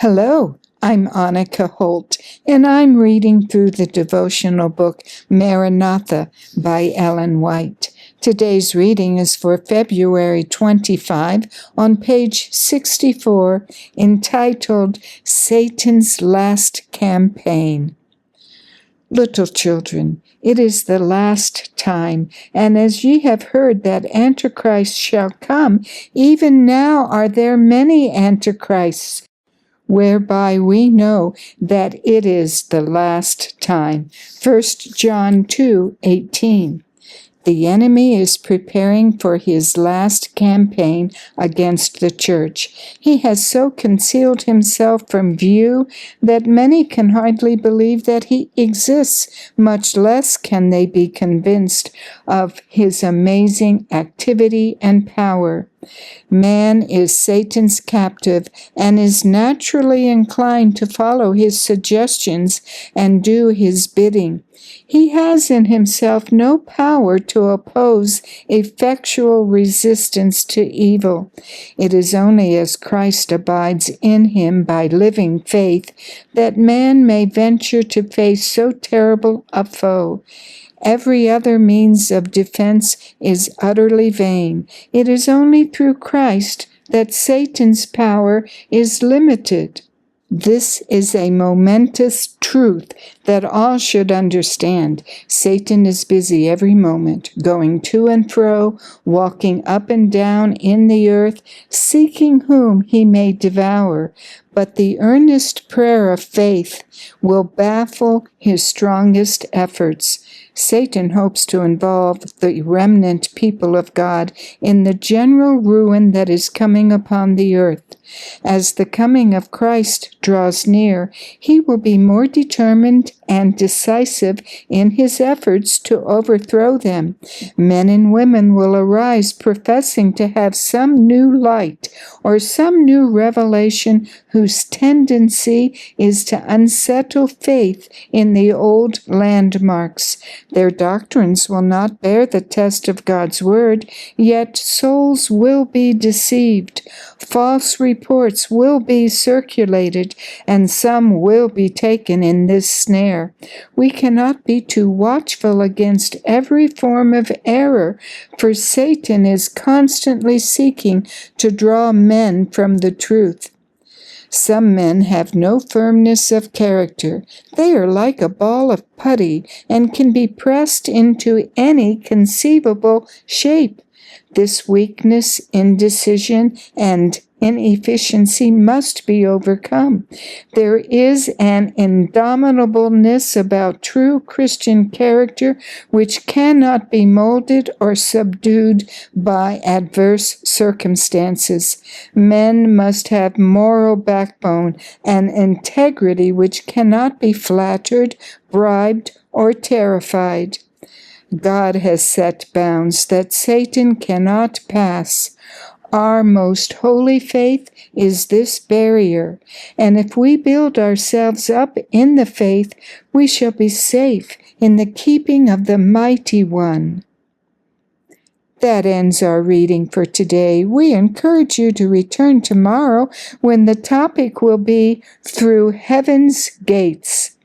Hello, I'm Annika Holt, and I'm reading through the devotional book Maranatha by Ellen White. Today's reading is for February 25 on page 64, entitled Satan's Last Campaign. Little children, it is the last time, and as ye have heard that Antichrist shall come, even now are there many Antichrists, whereby we know that it is the last time. 1 John 2:18. The enemy is preparing for his last campaign against the church. He has so concealed himself from view that many can hardly believe that he exists, much less can they be convinced of his amazing activity and power. Man is Satan's captive and is naturally inclined to follow his suggestions and do his bidding. He has in himself no power to oppose effectual resistance to evil. It is only as Christ abides in him by living faith that man may venture to face so terrible a foe. Every other means of defense is utterly vain. It is only through Christ that Satan's power is limited. This is a momentous truth that all should understand. Satan is busy every moment, going to and fro, walking up and down in the earth, seeking whom he may devour. But the earnest prayer of faith will baffle his strongest efforts. Satan hopes to involve the remnant people of God in the general ruin that is coming upon the earth. As the coming of Christ draws near, he will be more determined and decisive in his efforts to overthrow them. Men and women will arise professing to have some new light or some new revelation whose tendency is to unsettle faith in the old landmarks. Their doctrines will not bear the test of God's word, yet souls will be deceived. False reports will be circulated, and some will be taken in this snare. We cannot be too watchful against every form of error, for Satan is constantly seeking to draw men from the truth. Some men have no firmness of character. They are like a ball of putty and can be pressed into any conceivable shape. This weakness, indecision, and inefficiency must be overcome. There is an indomitableness about true Christian character which cannot be molded or subdued by adverse circumstances. Men must have moral backbone and integrity which cannot be flattered, bribed, or terrified. God has set bounds that Satan cannot pass. Our most holy faith is this barrier, and if we build ourselves up in the faith, we shall be safe in the keeping of the Mighty One. That ends our reading for today. We encourage you to return tomorrow when the topic will be Through Heaven's Gates.